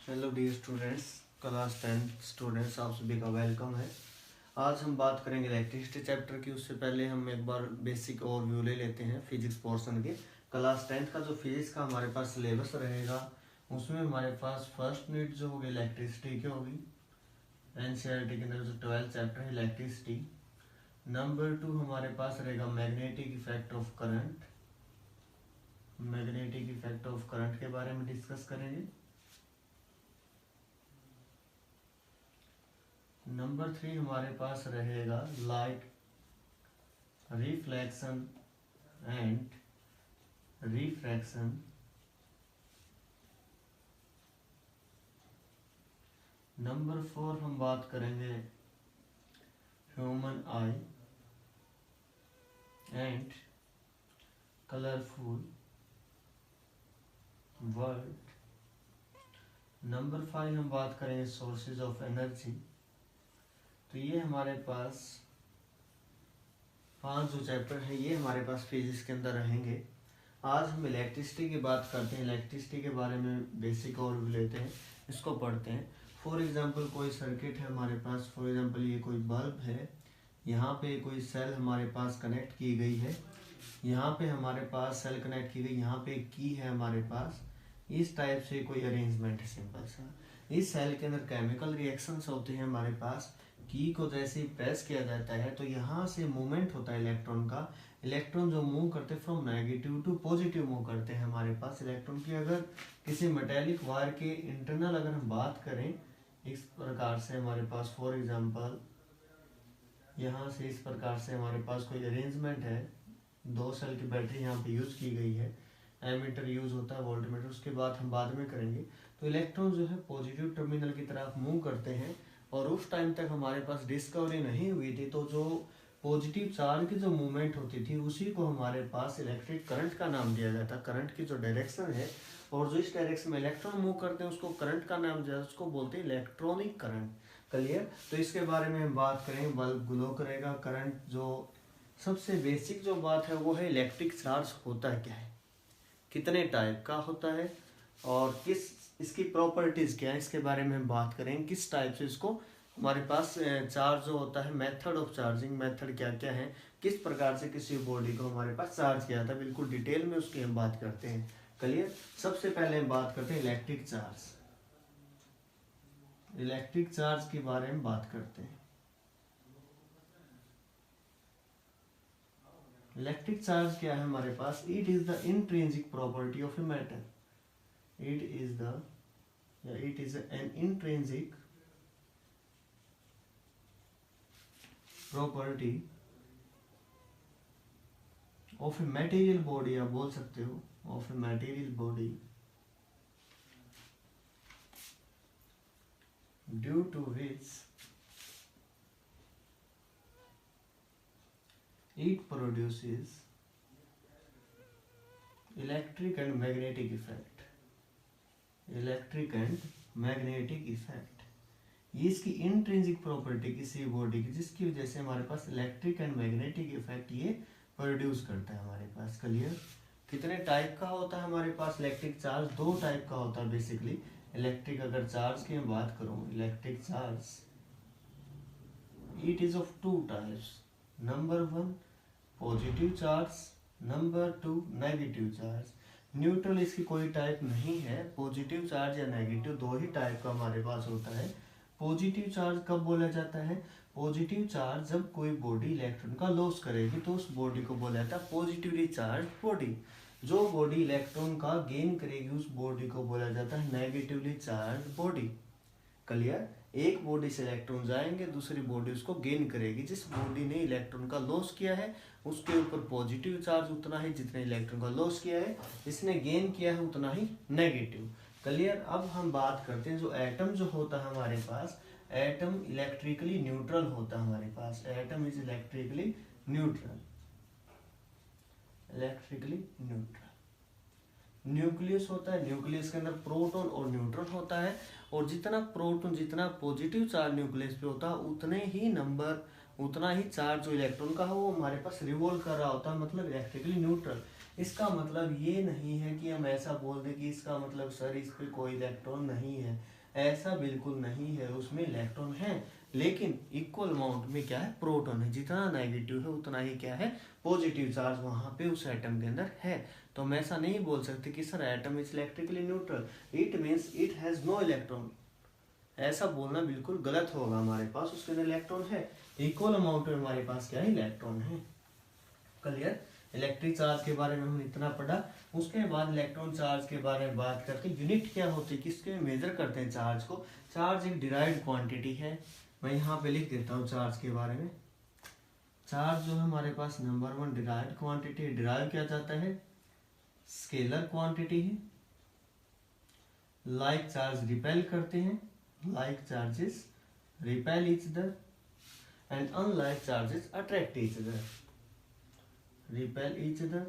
Hello dear students, class 10 students, आप सभी का वेलकम है। आज हम बात करेंगे इलेक्ट्रिसिटी चैप्टर की। उससे पहले हम एक बार बेसिक ओवरव्यू ले लेते हैं फिजिक्स पोर्शन के। क्लास 10 का जो फिजिक्स का हमारे पास सिलेबस रहेगा उसमें हमारे पास फर्स्ट यूनिट जो होगी इलेक्ट्रिसिटी की होगी। एनसीईआरटी के अंदर जो 12th चैप्टर है इलेक्ट्रिसिटी। नंबर 2 हमारे पास रहेगा magnetic effect of current. Magnetic effect of current के बारे में डिस्कस करेंगे। नंबर 3 हमारे पास रहेगा light reflection and refraction. Number 4 हम बात करेंगे human I and colourful world. Number 5 हम बात करेंगे सोर्सेज ऑफ एनर्जी। तो ये हमारे पास 5 जो चैप्टर है ये हमारे पास फिजिक्स के अंदर रहेंगे। आज हम इलेक्ट्रिसिटी की बात करते हैं। इलेक्ट्रिसिटी के बारे में बेसिक ओवरव्यू लेते हैं, इसको पढ़ते हैं। फॉर एग्जांपल कोई सर्किट है हमारे पास। फॉर एग्जांपल ये कोई बल्ब है, यहाँ पे कोई सेल हमारे पास कनेक्ट की गई है, यहाँ पे हमारे पास सेल कनेक्ट की गई, यहाँ पे एक की है हमारे पास। इस टाइप से कोई अरेंजमेंट है सिंपल सा। इस सेल के अंदर केमिकल रिएक्शंस होते हैं हमारे पास। की को जैसे ही प्रेस किया जाता है तो यहाँ से मूवमेंट होता है इलेक्ट्रॉन का। इलेक्ट्रॉन जो मूव करते हैं from negative to positive move करते हैं हमारे पास इलेक्ट्रॉन की। अगर किसी मेटेलिक वायर के इंटरनल अगर हम बात करें इस प्रकार से हमारे पास, फॉर एग्जांपल यहाँ से इस प्रकार से हमारे पास कोई अरेंजमेंट है, 2 सेल की बैटरी यहाँ पे यूज की गई है, एमीटर यूज होता है, वोल्टमीटर, उसके बाद हम बाद में करेंगे। तो इलेक्ट्रॉन जो है पॉजिटिव टर्मिनल की तरफ मूव करते हैं और उस टाइम तक हमारे पास डिस्कवरी नहीं हुई थी। तो जो पॉजिटिव चार्ज की जो मूवमेंट होती थी उसी को हमारे पास इलेक्ट्रिक करंट का नाम दिया गया था। करंट की जो डायरेक्शन है और जो इस डायरेक्शन में इलेक्ट्रॉन मूव करते हैं उसको करंट का नाम दिया, उसको बोलते हैं इलेक्ट्रॉनिक करंट। क्लियर? तो इसके बारे में हम बात करें। बल्ब ग्लो करेगा, करंट जो सबसे बेसिक जो बात है वो है इलेक्ट्रिक चार्ज होता है क्या है, कितने टाइप का होता है और किस इसकी प्रॉपर्टीज क्या है, इसके बारे में हम बात करेंगे। किस टाइप से इसको हमारे पास चार्ज जो होता है, मेथड ऑफ चार्जिंग, मेथड क्या क्या है, किस प्रकार से किसी बॉडी को हमारे पास चार्ज किया था, बिल्कुल डिटेल में उसकी हम बात करते हैं। क्लियर? सबसे पहले हम बात करते हैं इलेक्ट्रिक चार्ज। इलेक्ट्रिक चार्ज के बारे में बात करते हैं। इलेक्ट्रिक चार्ज क्या है हमारे पास? It is the intrinsic property of a matter. It is an intrinsic property of a material body, आप बोल सकते हो, of a material body due to which it produces electric and magnetic effect। Electric and magnetic effect, ये इसकी intrinsic property किसी body की जिसकी वजह से हमारे पास इलेक्ट्रिक एंड मैग्नेटिक इफेक्ट ये प्रोड्यूस करता है हमारे पास। क्लियर? कितने टाइप का होता है हमारे पास इलेक्ट्रिक चार्ज? 2 टाइप का होता है बेसिकली। इलेक्ट्रिक अगर चार्ज की मैं बात करूं, electric charge it is of 2 types. Number 1 positive charge, number 2 negative charge. Neutral इसकी कोई टाइप नहीं है। पॉजिटिव चार्ज या नेगेटिव 2 ही टाइप का हमारे पास होता है। पॉजिटिव चार्ज कब बोला जाता है? पॉजिटिव चार्ज जब कोई बॉडी इलेक्ट्रॉन का लॉस करेगी तो उस बॉडी को बोला जाता है पॉजिटिवली चार्ज बॉडी। जो बॉडी इलेक्ट्रॉन का गेन करेगी उस बॉडी को बोला जाता है नेगेटिवली चार्ज बॉडी। क्लियर? एक बॉडी से इलेक्ट्रॉन जाएंगे, दूसरी बॉडी उसको गेन करेगी। जिस बॉडी ने इलेक्ट्रॉन का लॉस किया है उसके ऊपर पॉजिटिव चार्ज उतना ही जितने इलेक्ट्रॉन का लॉस किया है, इसने गेन किया है उतना ही नेगेटिव। क्लियर? अब हम बात करते हैं जो एटम जो होता है हमारे पास, एटम इलेक्ट्रिकली न्यूट्रल होता है हमारे पास। Atom is electrically neutral. Electrically neutral. Nucleus होता है, न्यूक्लियस के अंदर प्रोटॉन और न्यूट्रॉन होता है और जितना प्रोटॉन, जितना पॉजिटिव चार्ज न्यूक्लियस पे होता है उतने ही नंबर, उतना ही चार्ज जो इलेक्ट्रॉन का है वो हमारे पास रिवॉल्व कर रहा होता है, मतलब इलेक्ट्रिकली न्यूट्रल। इसका मतलब ये नहीं है कि हम ऐसा बोल दें कि इसका मतलब सर इस पे कोई इलेक्ट्रॉन नहीं है, ऐसा बिल्कुल नहीं है, उसमें इलेक्ट्रॉन है, लेकिन इक्वल अमाउंट में क्या है, प्रोटॉन है। जितना नेगेटिव है उतना ही क्या है, पॉजिटिव चार्ज वहां पे उस एटम के अंदर है। तो हम ऐसा नहीं बोल सकते कि sir atom is electrically neutral, it means it has no electron, ऐसा बोलना बिल्कुल गलत होगा। हमारे पास उसके अंदर इलेक्ट्रॉन है, इक्वल अमाउंट में हमारे पास क्या है, इलेक्ट्रॉन है। क्लियर। इलेक्ट्रिक चार्ज के बारे में हमने इतना पढ़ा। उसके बाद इलेक्ट्रॉन चार्ज के बारे में बात करते हैं। यूनिट क्या होती है, किसके मेजर करते हैं चार्ज को। चार्ज एक डिराइव्ड क्वांटिटी है। मैं यहाँ पे लिख देता हूँ चार्ज के बारे में। चार्ज जो है हमारे पास नंबर 1 डिराइव्ड क्वांटिटी। डिराइव किया जाता है, स्केलर क्वांटिटी है। लाइक चार्ज रिपेल करते हैं, like charges repel each other and unlike charges attract each other, repel each other,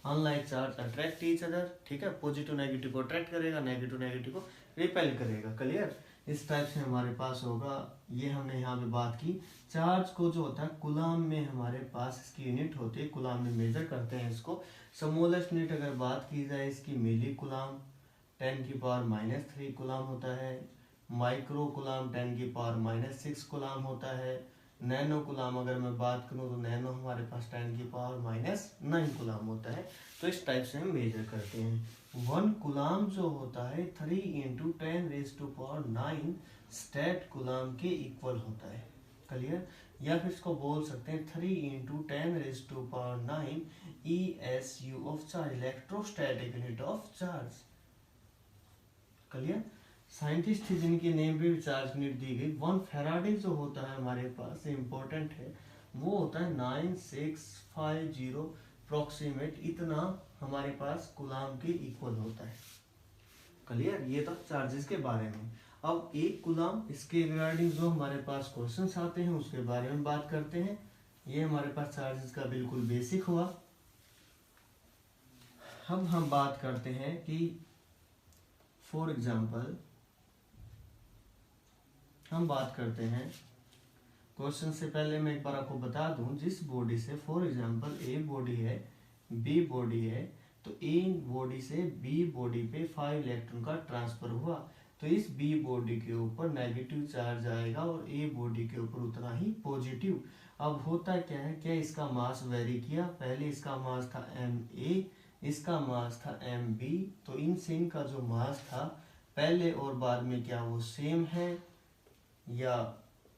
unlike charge attract each other। ठीक है, पॉजिटिव नेगेटिव को अट्रैक्ट करेगा, नेगेटिव नेगेटिव को रिपेल करेगा। क्लियर। इस टाइप से हमारे पास होगा। ये हमने यहाँ पे बात की। चार्ज को जो होता है कूलाम में हमारे पास इसकी यूनिट होती है, कूलाम में मेजर करते हैं इसको। स्मॉलेस्ट यूनिट अगर बात की जाए इसकी मिली कूलाम 10⁻³ कूलाम होता है। माइक्रो कूलाम 10⁻⁻6 कूलाम होता है। नैनो कूलाम अगर मैं बात करूं तो नैनो हमारे पास 10⁻⁹ कूलाम होता है। तो इस टाइप से हम मेजर करते हैं। 1 कूलाम जो होता है 3 × 10⁹ स्टेट कूलाम के इक्वल होता है। क्लियर। या फिर इसको बोल सकते हैं 3 × 10⁹ ESU of charge, electrostatic unit of charge. Clear. Scientist थी जिनके नेम पे भी चार्ज यूनिट दी गई। 1 फैराडे जो होता है हमारे पास इम्पोर्टेंट है, वो होता है 9650 अप्रोक्सीमेट, इतना हमारे पास कूलाम के इक्वल होता है। क्लियर। ये तो चार्जेस के बारे में। अब एक कूलाम, इसके रिगार्डिंग जो हमारे पास क्वेश्चंस आते हैं उसके बारे में बात करते हैं। ये हमारे पास चार्जेस का बिल्कुल बेसिक हुआ। अब हम बात करते हैं कि फॉर एग्जाम्पल हम बात करते हैं, क्वेश्चन से पहले मैं एक बार आपको बता दूं, जिस बॉडी से फॉर एग्जांपल ए बॉडी है, बी बॉडी है, तो ए बॉडी से बी बॉडी पे 5 इलेक्ट्रॉन का ट्रांसफर हुआ, तो इस बी बॉडी के ऊपर नेगेटिव चार्ज आएगा और ए बॉडी के ऊपर उतना ही पॉजिटिव। अब होता क्या है, क्या इसका मास वेरी किया, पहले इसका मास था Ma, इसका मास था Mb, तो इन सेम का जो मास था पहले और बाद में क्या वो सेम है या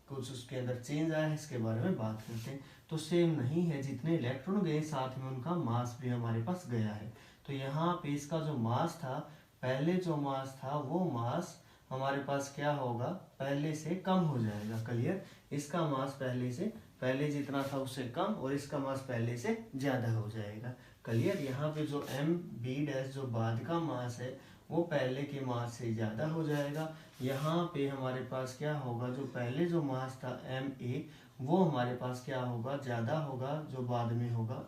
कुछ उसके अंदर चेंज आया है, इसके बारे में बात करते हैं। तो सेम नहीं है, जितने इलेक्ट्रॉन गए साथ में उनका मास भी हमारे पास गया है। तो यहाँ पे इसका जो मास था, पहले जो मास था वो मास हमारे पास क्या होगा, पहले से कम हो जाएगा। क्लियर। इसका मास पहले जितना था उससे कम और इसका मास पहले से ज्यादा हो जाएगा। क्लियर। यहाँ पे जो Mb' जो बाद का मास है वो पहले के मास से ज्यादा हो जाएगा। यहाँ पे हमारे पास क्या होगा, जो पहले जो मास था Ma वो हमारे पास क्या होगा, ज्यादा होगा, जो बाद में होगा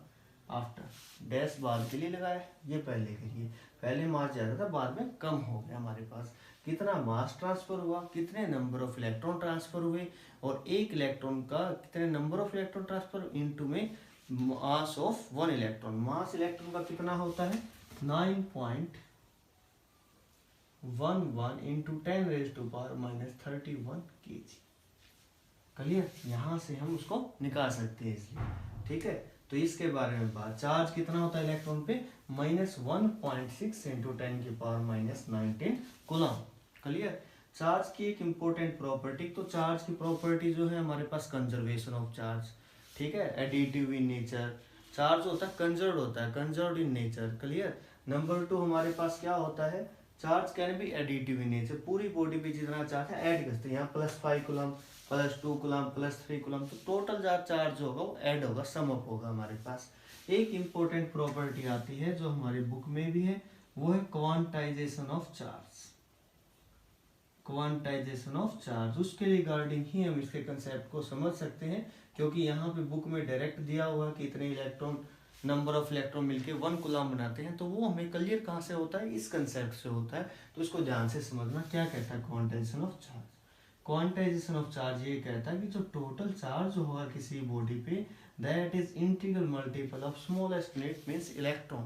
आफ्टर डैश बाद के लिए लगाया, ये पहले के लिए, पहले मास ज्यादा था बाद में कम हो गया। हमारे पास कितना मास ट्रांसफर हुआ, कितने नंबर ऑफ इलेक्ट्रॉन ट्रांसफर हुए, और एक इलेक्ट्रॉन का कितने number of electron transfer into में mass of 1 electron. Mass electron का कितना होता है 9.11 × 10⁻31 kg। क्लियर। यहाँ से हम उसको निकाल सकते हैं इसलिए। ठीक है। तो इसके बारे में बात, चार्ज कितना होता है इलेक्ट्रॉन पे -1.6 × 10⁻⁻19 कूलम। क्लियर। चार्ज की एक इंपॉर्टेंट प्रॉपर्टी, तो चार्ज की प्रॉपर्टी जो है हमारे पास कंजर्वेशन ऑफ चार्ज। ठीक है। एडिटिव इन नेचर, चार्ज होता है कंजर्व होता है, conserve in nature. Clear. Number 2 हमारे पास क्या होता है, charge can be additive in nature, पूरी बॉडी पे जितना चार्ज है ऐड करते हैं। यहाँ +5 कूलम, +2 कूलम, +3 कूलम, तो टोटल चार्ज होगा वो ऐड होगा, सम अप होगा हमारे पास। एक इंपॉर्टेंट प्रॉपर्टी आती है जो हमारी बुक में भी है, वो है quantization of charge. Quantization of charge, उसके रिगार्डिंग ही हम इसके कंसेप्ट को समझ सकते हैं, क्योंकि यहाँ पे बुक में डायरेक्ट दिया हुआ कि इतने इलेक्ट्रॉन, नंबर ऑफ इलेक्ट्रॉन मिलके 1 कूलम बनाते हैं, तो वो हमें क्लियर कहाँ से होता है, इस कंसेप्ट से होता है। तो इसको ध्यान से समझना, क्या कहता है quantization of charge. Quantization of charge ये कहता है कि जो टोटल चार्ज होगा किसी बॉडी पे that is integral multiple of smallest unit means electron.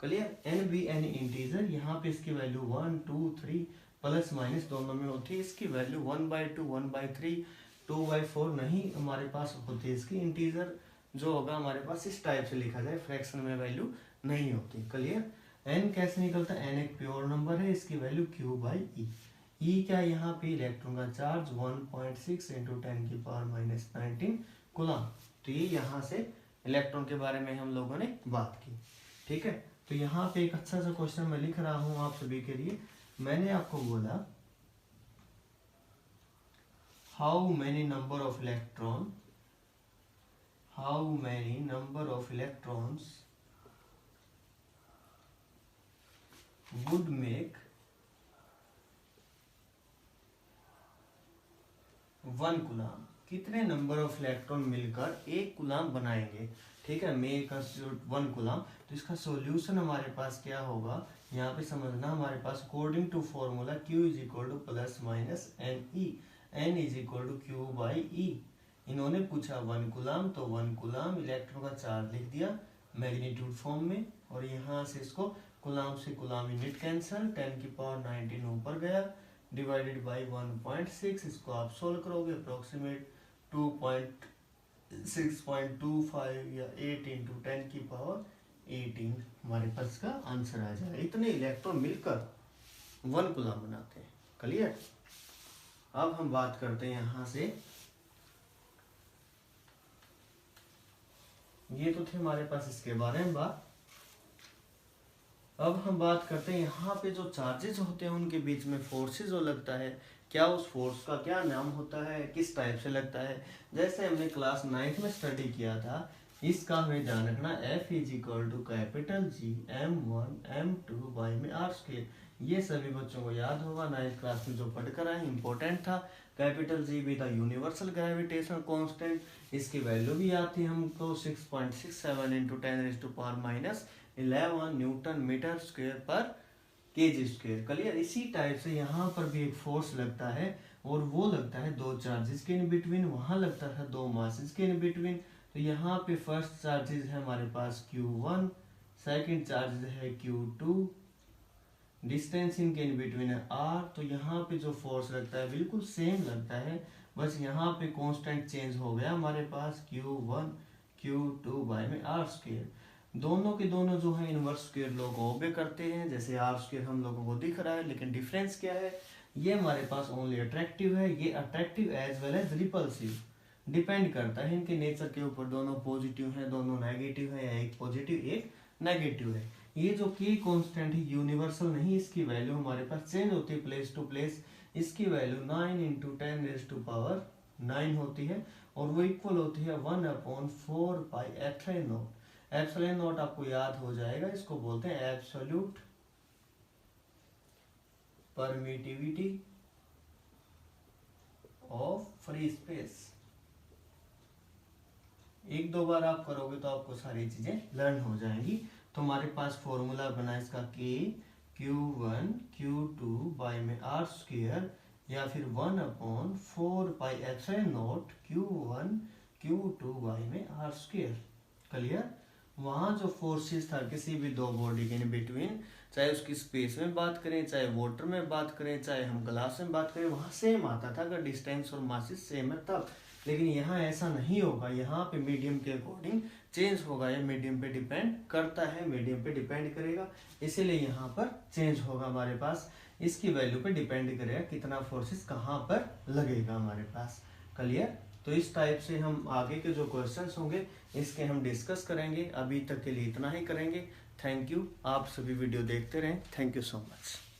Clear. N B N integer, यहाँ पे इसकी वैल्यू 1 2 3 प्लस माइनस दोनों में होती है। इसकी वैल्यू 1/2 1/3 2/4 नहीं हमारे पास होती है। इसकी इंटीजर जो होगा हमारे पास इस टाइप से लिखा जाए, फ्रैक्शन में वैल्यू नहीं होती। क्लियर। एन कैसे निकलता है, एन एक प्योर नंबर है, इसकी वैल्यू Q/E। ई क्या, यहाँ पे इलेक्ट्रॉन का चार्ज 1.6 × 10⁻⁻19 कूलम। तो ये यहाँ से इलेक्ट्रॉन के बारे में हम लोगों ने बात की। ठीक है, तो यहाँ पे एक अच्छा सा क्वेश्चन मैं लिख रहा हूँ आप सभी के लिए। मैंने आपको बोला how many number of electrons would make 1 coulomb. कितने नंबर ऑफ इलेक्ट्रॉन मिलकर 1 कूलम बनाएंगे। ठीक है, मेक 1 कूलम। तो इसका सॉल्यूशन हमारे पास क्या होगा, यहाँ पे समझना हमारे पास according to formula Q ± NE, N Q/E। इन्होंने पूछा 1 कूलम, तो 1 कूलम इलेक्ट्रॉन का चार्ज लिख दिया मैग्नीट्यूड फॉर्म में, और यहाँ से इसको कूलम से कूलम यूनिट कैंसल, 10⁻19 ऊपर गया, डिवाइडेड बाई 1.6। इसको आप सोल्व करोगे अप्रोक्सीमेट 2.6.25 या 8 × 10⁻18 हमारे पास का आंसर आ जाएगा। इतने इलेक्ट्रॉन मिलकर 1 कूलम बनाते हैं। क्लियर। अब हम बात करते हैं यहाँ से, ये तो थे हमारे पास इसके बारे में बात। अब हम बात करते हैं यहाँ पे जो चार्जेस होते हैं उनके बीच में फोर्सेस जो लगता है, क्या उस फोर्स का क्या नाम होता है, किस टाइप से लगता है। जैसे हमने क्लास 9th में स्टडी किया था, इसका हमें ध्यान रखना, F = G m1 m2/r²। ये सभी बच्चों को याद होगा, 9th क्लास में जो पढ़कर आए, इंपॉर्टेंट था। G भी था यूनिवर्सल ग्रेविटेशनल कांस्टेंट, इसकी वैल्यू भी याद थी हमको 6.67 × 10⁻11 न्यूटन मीटर स्क्वायर पर kg²। क्लियर। इसी टाइप से यहाँ पर भी एक फोर्स लगता है, और वो लगता है 2 चार्जेस के इन बिटवीन, वहां लगता है 2 मासेस के इन बिटवीन। तो यहाँ पे फर्स्ट चार्जेस है हमारे पास Q1, सेकंड चार्जेस है Q2, डिस्टेंस इनके इन बिटवीन है R। तो यहाँ पे जो फोर्स लगता है बिल्कुल सेम लगता है, बस यहाँ पे कांस्टेंट चेंज हो गया हमारे पास Q1 Q2/r²। दोनों के दोनों जो है इनवर्स स्क्वायर लोग ओबे करते हैं, जैसे r² हम लोगों को दिख रहा है, लेकिन डिफरेंस क्या है, ये हमारे पास ओनली अट्रैक्टिव है, ये attractive as well as repulsive. Depend करता है इनके नेचर के ऊपर, दोनों पॉजिटिव है दोनों नेगेटिव है, या एक पॉजिटिव एक नेगेटिव है। ये जो की कांस्टेंट है यूनिवर्सल नहीं, इसकी वैल्यू हमारे पास चेंज होती है प्लेस टू प्लेस। इसकी वैल्यू 9 × 10⁻9 होती है, और वो इक्वल होती है 1/4πε0। एप्सिलॉन नॉट आपको याद हो जाएगा, इसको बोलते हैं absolute permittivity of free space. 1-2 बार आप करोगे तो आपको सारी चीजें लर्न हो जाएंगी। तो हमारे पास फॉर्मूला बना इसका Q1 Q2/r², या फिर 1/4πε0 Q1 Q2/r²। क्लियर। वहाँ जो फोर्सेस था किसी भी 2 बॉडी के बिटवीन, चाहे उसकी स्पेस में बात करें, चाहे वाटर में बात करें, चाहे हम ग्लास में बात करें, वहाँ सेम आता था अगर डिस्टेंस और मासेस सेम है तब। लेकिन यहाँ ऐसा नहीं होगा, यहाँ पे मीडियम के अकॉर्डिंग चेंज होगा, ये मीडियम पे डिपेंड करता है, मीडियम पे डिपेंड करेगा, इसीलिए यहाँ पर चेंज होगा हमारे पास। इसकी वैल्यू पे डिपेंड करेगा कितना फोर्सेस कहाँ पर लगेगा हमारे पास। क्लियर। तो इस टाइप से हम आगे के जो क्वेश्चंस होंगे इसके हम डिस्कस करेंगे। अभी तक के लिए इतना ही करेंगे। Thank you. आप सभी वीडियो देखते रहें। Thank you so much.